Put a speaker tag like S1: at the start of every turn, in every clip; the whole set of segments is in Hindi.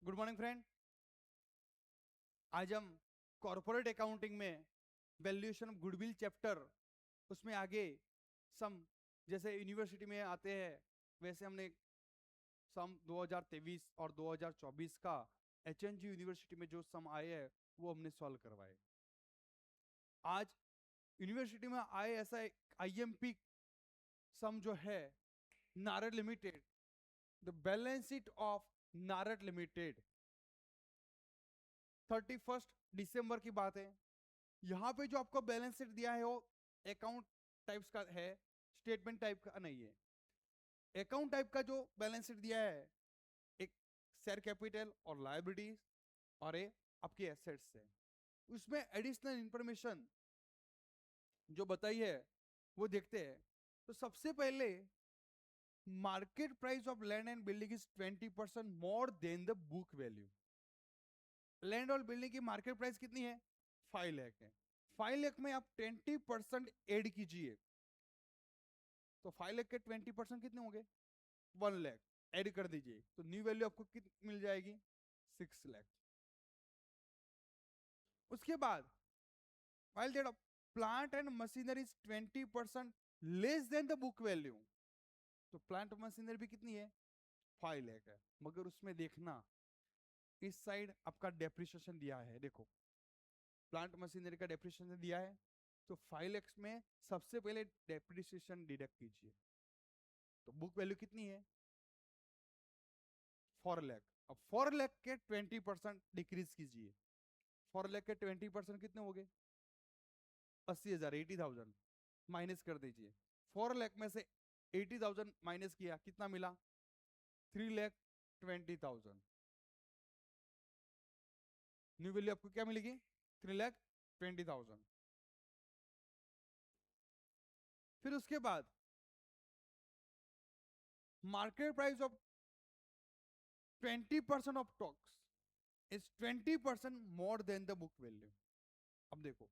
S1: Good morning friend. आज हम कॉर्पोरेट अकाउंटिंग में वैल्यूएशन ऑफ गुडविल चैप्टर उसमें आगे सम जैसे यूनिवर्सिटी में आते हैं वैसे हमने सम 2023 और 2024 का एचएनजी यूनिवर्सिटी में जो सम आए हैं वो हमने सॉल्व करवाए। आज यूनिवर्सिटी में आए ऐसा एक आईएमपी सम जो है Narad limited, the balance sheet of Narad limited 31 दिसंबर की बात है। यहाँ पे जो आपको बैलेंस शीट दिया है वो अकाउंट टाइप्स का है, स्टेटमेंट टाइप का नहीं है। अकाउंट टाइप का जो बैलेंस शीट दिया है एक शेयर कैपिटल और लायबिलिटीज और एक आपकी एसेट्स है। उसमें एडिशनल इंफॉर्मेशन जो बताई है वो देखते हैं। तो सबसे पहले market price of land and building is 20% more than the book value. Land और बिल्डिंग की मार्केट प्राइस कितनी है? 5 लाख है। 5 लाख में आप 20% ऐड कीजिए तो 5 लाख के 20% कितने होंगे? 1 लाख ऐड कर दीजिए तो न्यू वैल्यू आपको कितनी मिल जाएगी? 6 लाख। उसके बाद while that plant and machinery is 20% less than the book value, तो प्लांट मशीनरी भी कितनी है? 5 लाख है। मगर उसमें देखना इस साइड आपका डेप्रिसिएशन दिया है। देखो प्लांट मशीनरी का डेप्रिसिएशन दिया है तो 5 लाख में सबसे पहले डेप्रिसिएशन डिडक्ट कीजिए तो बुक वैल्यू कितनी है? 4 लाख। अब 4 लाख के 20% डिक्रीज कीजिए। 4 लाख के 20% कितने हो गए? 80,000, 80,000 माइनस कर दीजिए। 4 लाख में से 80,000 माइनस किया कितना मिला? 3,20,000। न्यू वैल्यू आपको क्या मिलेगी? 3,20,000। फिर उसके बाद market price of 20% of stocks is 20% more than the book value. अब देखो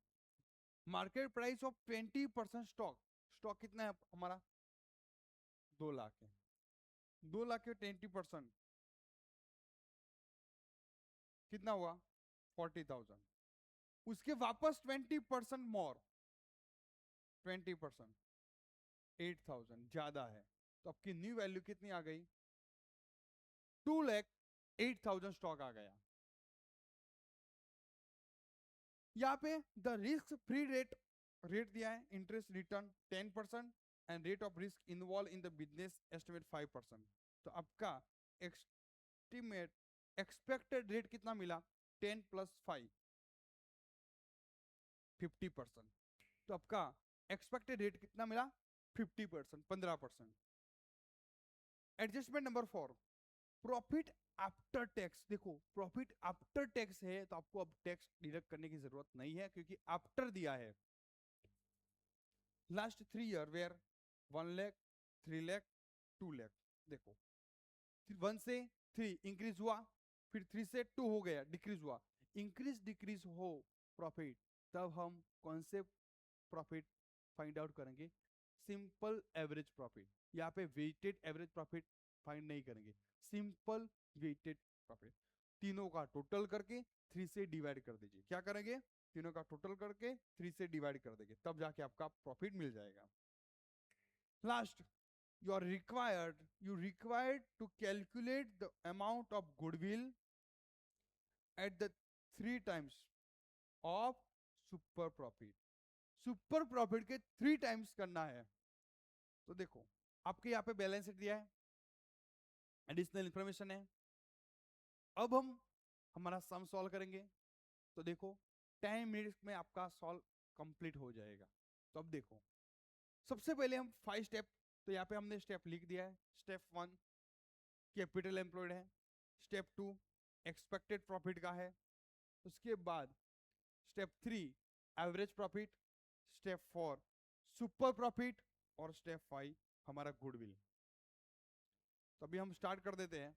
S1: मार्केट प्राइस ऑफ 20% स्टॉक कितना है हमारा? 2 लाख है। 2 लाख के 20% कितना हुआ? 40,000। उसके वापस 20% मोर 20% 8,000 ज्यादा है तो आपकी न्यू वैल्यू कितनी आ गई? 2,08,000 स्टॉक आ गया। यहाँ पे द रिस्क फ्री रेट दिया है interest return 10% and rate of risk involve in the business estimate 5%। तो आपका एस्टिमेट एक्सपेक्टेड रेट कितना मिला? 10 + 5 50%। तो आपका एक्सपेक्टेड रेट कितना मिला? 50%, 15%। Adjustment number 4 profit after tax. देखो प्रॉफिट आफ्टर टैक्स है तो आपको अब टैक्स डिडक्ट करने की जरूरत नहीं है क्योंकि आफ्टर दिया है। Last 3 year were 1 lakh 3 lakh 2 lakh. देखो 1 से 3 इंक्रीज हुआ, फिर 3 से 2 हो गया, डिक्रीज हुआ। इंक्रीज डिक्रीज हो प्रॉफिट तब हम कौन से प्रॉफिट फाइंड आउट करेंगे? Simple average profit. यहाँ पे वेटेड एवरेज प्रॉफिट फाइंड नहीं करेंगे, सिंपल वेटेड प्रॉफिट। तीनों का टोटल करके 3 से डिवाइड कर दीजिए। क्या करेंगे? तीनों का टोटल करके 3 से डिवाइड कर देंगे तब जाके आपका प्रॉफिट मिल जाएगा। Last you required to calculate the amount of goodwill at the 3 times of super profit. Super profit के 3 टाइम्स करना है। तो देखो आपके यहाँ पे बैलेंस शीट दिया है, एडिशनल इंफॉर्मेशन है। अब हम हमारा सम सॉल्व करेंगे तो देखो 10 मिनट्स में आपका सॉल्व कंप्लीट हो जाएगा। तो अब देखो सबसे पहले हम 5 स्टेप, तो यहाँ पे हमने स्टेप लिख दिया है। स्टेप 1 कैपिटल एम्प्लॉयड है, स्टेप 2 एक्सपेक्टेड प्रॉफिट का है, उसके बाद step 3 average profit, step 4 super profit और स्टेप 5 हमारा गुडविल। तो अभी हम स्टार्ट कर देते हैं।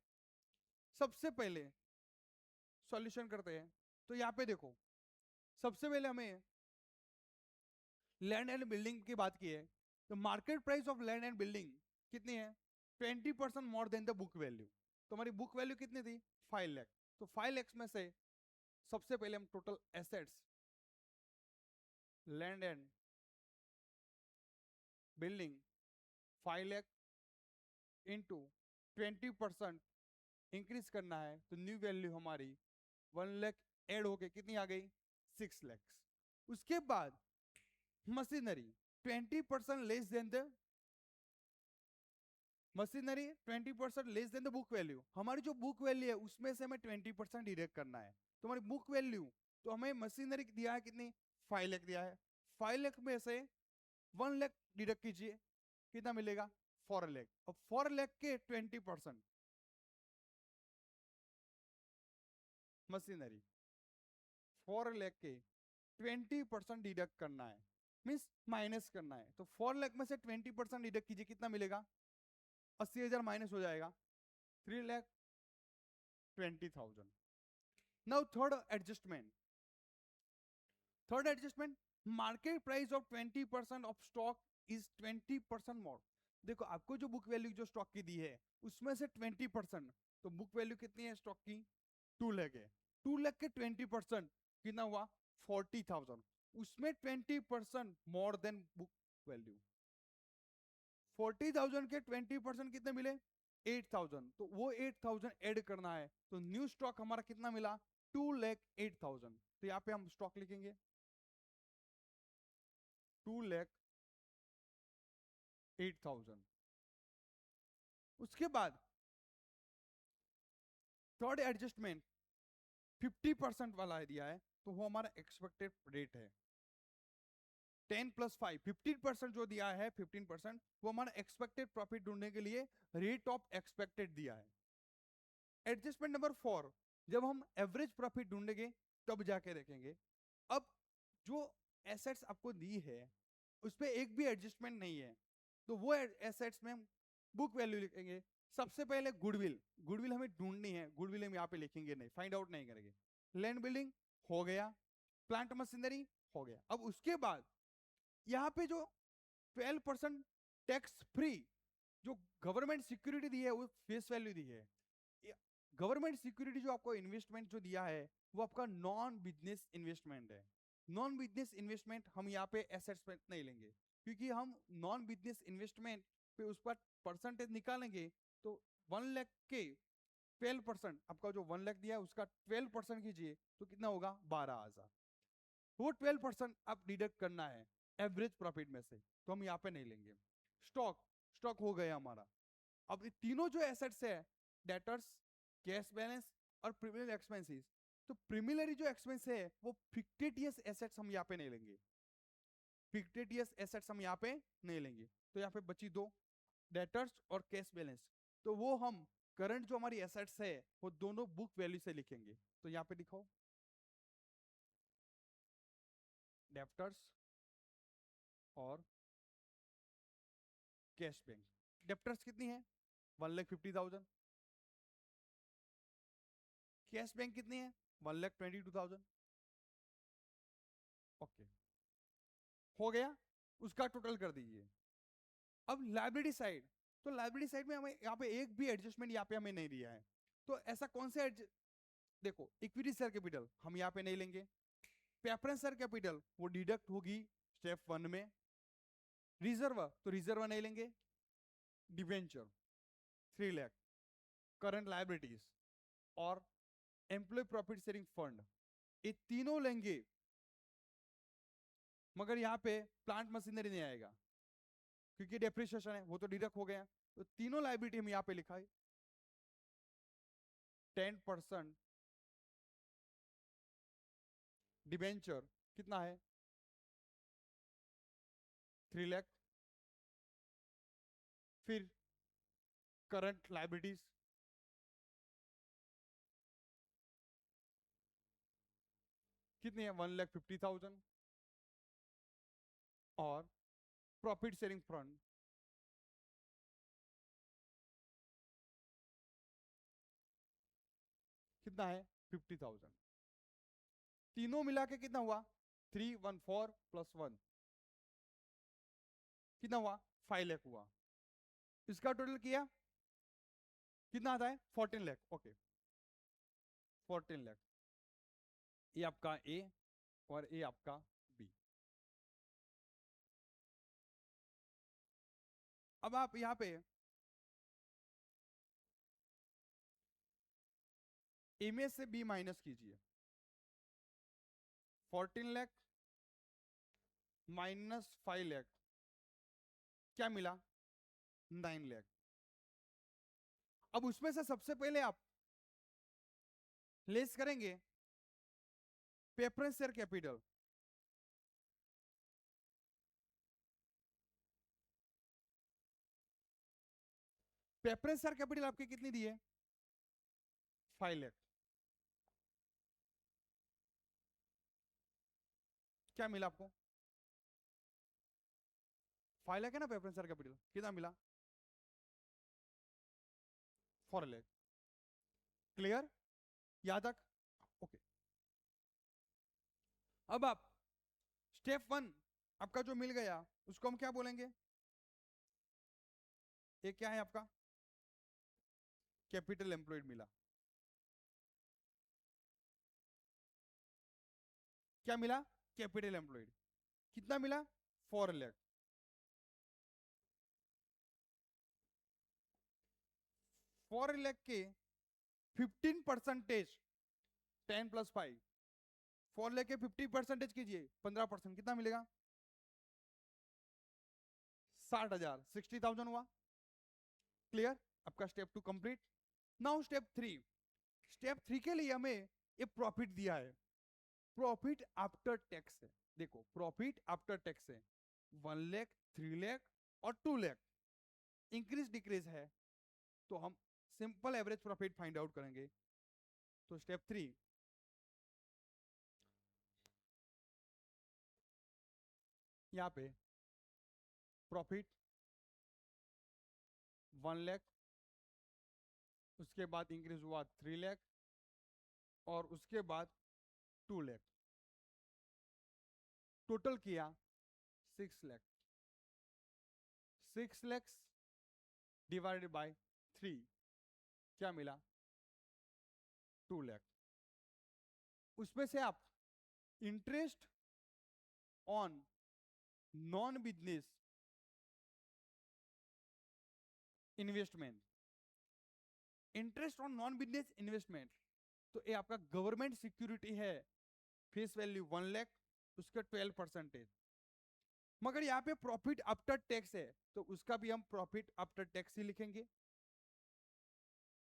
S1: सबसे पहले सॉल्यूशन करते हैं। तो यहाँ पे देखो सबसे पहले हमें लैंड एंड बिल्डिंग की बात की है तो market price of land and building कितनी है? 20% more than the book value. तो हमारी बुक वैल्यू कितनी थी? 5 लाख। तो 5 लाख में से सबसे पहले हम total assets, land and building 5 lakh into 20% increase करना है, तो न्यू वैल्यू हमारी 1 लाख ऐड होके कितनी आ गई, 6 लाख। उसके बाद machinery 20% less than the machinery 20% less than the book value. हमारी जो बुक वैल्यू है उसमें से हमें 20% डिडक्ट करना है। तो हमारी बुक वैल्यू, तो हमें मशीनरी दिया है कितनी, 5 लाख दिया है। 5 लाख में से 1 लाख डिडक्ट कीजिए, कितना मिलेगा, 4 लाख। अब 4 लाख के 20% मशीनरी, 4 लाख के 20% डिडक्ट करना है, मीन्स माइनस करना है। तो 4 लाख में से 20% डिडक्ट कीजिए, कितना मिलेगा, 80,000 माइनस हो जाएगा, 3,20,000। Now third adjustment, market price of 20% of stock is 20% मोर। देखो आपको जो बुक वैल्यू जो स्टॉक की दी है उसमें से 20%, तो बुक वैल्यू कितनी है स्टॉक की, 2 लाख है। 2 लाख के 20% कितना हुआ, 40,000। उसमें 20% मोर देन बुक वैल्यू, 40,000 के 20% कितने मिले, 8,000। तो वो 8,000 ऐड करना है, तो न्यू स्टॉक हमारा कितना मिला, 2,08,000। तो यहाँ पे हम स्टॉक लिखेंगे 2,08,000। उसके बाद थर्ड एडजस्टमेंट 50% वाला दिया है, तो वो हमारा एक्सपेक्टेड रेट है 10 + 5, 15% जो दिया है 15%, वो हमारा एक्सपेक्टेड प्रॉफिट ढूंढने के लिए रेट ऑफ एक्सपेक्टेड दिया है। एडजस्टमेंट नंबर 4, जब हम एवरेज प्रॉफिट ढूंढेंगे तब जाके देखेंगे। अब जो एसेट्स आपको दी है उस पर एक भी एडजस्टमेंट नहीं है, तो वो एसेट्स में हम बुक वैल्यू लिखेंगे। सबसे पहले गुडविल, गुडविल हमें ढूंढनी है, गुडविल हम यहाँ पे लिखेंगे नहीं, फाइंड आउट नहीं करेंगे। लैंड बिल्डिंग हो गया, प्लांट मशीनरी हो गया। अब उसके बाद यहाँ पे जो 12% टैक्स फ्री जो गवर्नमेंट सिक्योरिटी दी है वो फेस वैल्यू दी है। गवर्नमेंट सिक्योरिटी जो आपको इन्वेस्टमेंट जो दिया है वो आपका नॉन बिजनेस इन्वेस्टमेंट है। नॉन बिजनेस इन्वेस्टमेंट हम यहाँ पे एसेट्स पे नहीं लेंगे, क्योंकि हम नॉन बिजनेस इन्वेस्टमेंट पे उस पर परसेंटेज निकालेंगे। तो 1 लाख के 12%, आपका जो 1 लाख दिया है उसका 12% कीजिए तो कितना होगा, 12,000। वो 12% आप डिडक्ट करना है एवरेज प्रॉफिट में से, तो हम यहाँ पे नहीं लेंगे। स्टॉक, स्टॉक हो गया हमारा। अब ये तीनों जो एसेट्स है, डेटर्स, कैश बैलेंस और प्रीमियम एक्सपेंसेस, तो प्रीमियरी जो एक्सपेंस है वो फिक्टिटियस एसेट्स हम यहाँ पे नहीं लेंगे, फिक्टिटियस एसेट्स हम यहाँ पे नहीं लेंगे। तो यहाँ पे बची दो, डेटर्स और कैश बैलेंस। तो वो हम करंट जो हमारी एसेट्स है वो दोनों बुक वैल्यू से लिखेंगे। तो यहाँ पे लिखो डेप्टर्स और कैश बैंक। डेप्टर्स कितनी है, 1,50,000। कैश बैंक कितनी है, 1,22,000। ओके, हो गया, उसका टोटल कर दीजिए। अब लाइब्रेरी साइड, तो लाइब्रेरी साइड में हमें यहाँ पे एक भी एडजस्टमेंट यहाँ पे हमें नहीं दिया है। तो ऐसा कौन से देखो इक्विटी शेयर कैपिटल हम यहाँ पे नहीं लेंगे, प्रेफरेंस शेयर कैपिटल वो डिडक्ट होगी स्टेप 1 में, रिजर्व तो रिजर्व नहीं लेंगे, डिवेंचर 3 लाख, करंट लाइबिलिटीज और एम्प्लॉय प्रॉफिट शेयरिंग फंड, ये तीनों लेंगे। मगर यहाँ पे प्लांट मशीनरी नहीं आएगा क्योंकि डेप्रिसिएशन है, वो तो डिडक्ट हो गया। तो तीनों लाइबिलिटी हम यहाँ पे लिखा है 10% डिबेंचर कितना है, 3 लाख, फिर करंट लाइबिलिटीज कितनी है, 1,50,000 और प्रॉफिट शेयरिंग फंड कितना है, 50,000। तीनों मिला के कितना हुआ, 314 + 1 कितना हुआ, 5 लाख हुआ। इसका टोटल किया कितना आता है, 14 लाख। ओके, 14 लाख। ये आपका ए और ये आपका बी। अब आप यहां पे ए में से बी माइनस कीजिए। 14 लाख माइनस 5 लाख क्या मिला? 9 लाख। अब उसमें से सबसे पहले आप लेस करेंगे preference share capital. Preference share capital आपकी कितनी दी है? 5 लाख। क्या मिला आपको? 5 लाख है ना प्रेफरेंस शेयर कैपिटल, कितना मिला? 4 लाख। क्लियर? यहां तक ओके। अब आप स्टेप 1 आपका जो मिल गया उसको हम क्या बोलेंगे? ये क्या है आपका? कैपिटल एम्प्लॉयड मिला। क्या मिला? Capital employed. कितना मिला? 4 लाख। 4 लाख के 15%, 10 + 5, 4 लाख के 50% कीजिए 15%, कितना मिलेगा? 60,000, 60,000 हुआ। क्लियर? आपका step 2 complete. Now step 3। Step 3 के लिए हमें एक प्रॉफिट दिया है। प्रॉफिट आफ्टर टैक्स है। देखो प्रॉफिट आफ्टर टैक्स है 1 लाख, 3 लाख और 2 लाख। इंक्रीज डिक्रीज है तो हम simple average profit find out करेंगे। तो स्टेप 3, यहां पे प्रॉफिट 1 लाख, उसके बाद इंक्रीज हुआ 3 लाख और उसके बाद 2 लाख, टोटल किया 6 लाख। 6 लाख डिवाइडेड बाय 3 क्या मिला? 2 लाख। उसमें से आप interest on non business investment, interest on non business investment, तो ये आपका गवर्नमेंट सिक्योरिटी है। फेस वैल्यू 1 लाख, उसका 12%। मगर यहाँ पे प्रॉफिट आफ्टर टैक्स है तो उसका भी हम प्रॉफिट आफ्टर टैक्स ही लिखेंगे।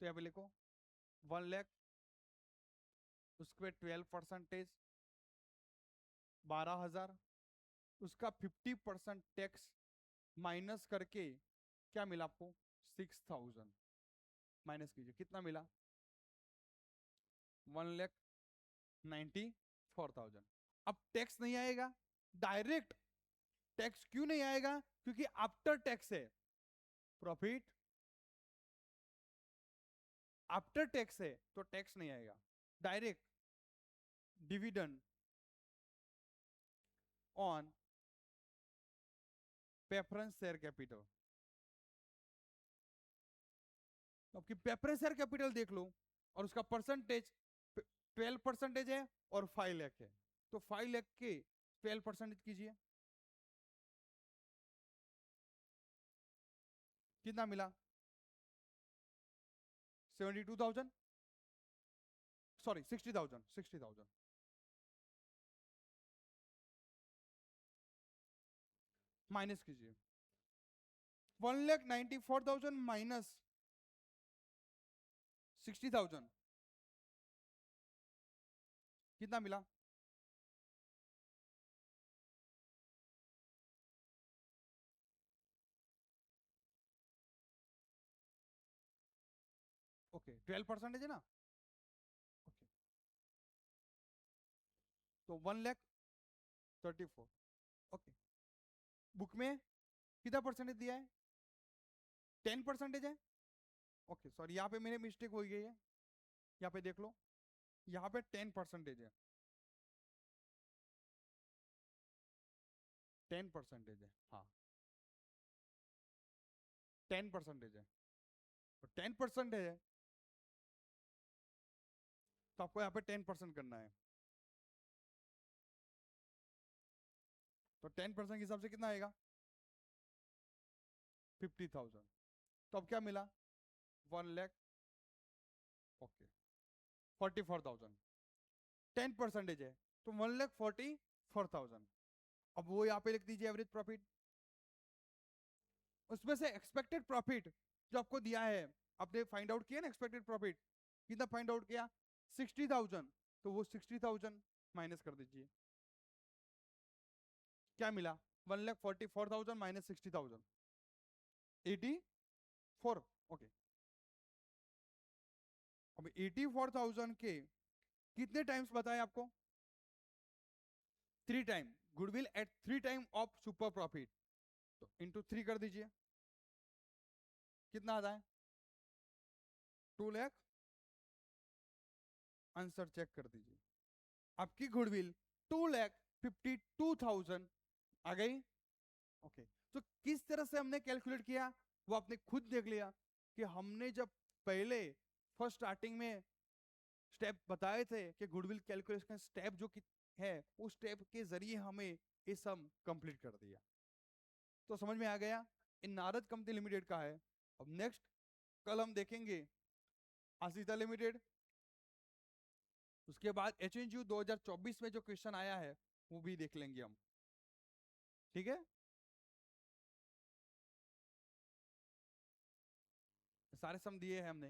S1: तो यहाँ पे लिखो 1 लाख, उसके 12%, 12,000, उसका 50% टैक्स माइनस करके क्या मिला आपको? 6,000 माइनस कीजिए, कितना मिला? 1,94,000। अब टैक्स नहीं आएगा डायरेक्ट। टैक्स क्यों नहीं आएगा? क्योंकि आफ्टर टैक्स है। प्रॉफिट आफ्टर टैक्स है तो टैक्स नहीं आएगा। Direct dividend on preference share capital. तो आपकी प्रेफरेंस शेयर कैपिटल देख लो और उसका परसेंटेज 12% है और 5 लाख है। तो 5 लाख के 12% कीजिए, कितना मिला? 72,000, सॉरी 60,000, 60,000 माइनस कीजिए। 1,94,000 माइनस 60,000 कितना मिला? ओके 12% है ना। ओके तो 1,34,000। ओके बुक में कितना परसेंटेज दिया है? 10% है। ओके सॉरी यहाँ पे मेरे मिस्टेक हो गई है। यहाँ पे देख लो, यहाँ पे 10% है। 10% है, हाँ 10% है। तो 10% है तो आपको यहाँ पे 10% करना है, तो 10% के हिसाब से कितना आएगा 50,000। तो अब क्या मिला 1 लाख, ओके 44,000, 10% है तो 1,44,000। अब वो यहाँ पे लिख दीजिए एवरेज प्रॉफिट, उसमें से एक्सपेक्टेड प्रॉफिट जो आपको दिया है, आपने फाइंड आउट किया ना एक्सपेक्टेड प्रॉफिट, कितना फाइंड आउट किया 60,000, तो वो 60,000 माइनस कर दीजिए, क्या मिला 1,44,000 माइनस 60,000, 84, ओके। अब 84,000 के कितने टाइम्स बताए आपको 3 time, goodwill at 3 time of super profit, तो इंटू 3 कर दीजिए, कितना आता है 2 लाख, आंसर चेक कर दीजिए, आपकी गुडविल 2,52,000 आ गई, ओके। तो किस तरह से हमने कैलकुलेट किया वो आपने खुद देख लिया कि हमने जब पहले फर्स्ट स्टार्टिंग में स्टेप बताए थे कि गुडविल कैलकुलेशन स्टेप जो है उस स्टेप के जरिए हमें ये सम कंप्लीट कर दिया, तो समझ में आ गया। इन नारद कंपनी लिमिटेड का है। अब नेक्स्ट कल हम देखेंगे आशीता लिमिटेड, उसके बाद HNU 2024 में जो क्वेश्चन आया है वो भी देख लेंगे हम, ठीक है। सारे सम दिए हैं हमने,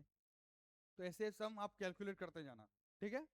S1: तो ऐसे सम आप कैलकुलेट करते जाना, ठीक है।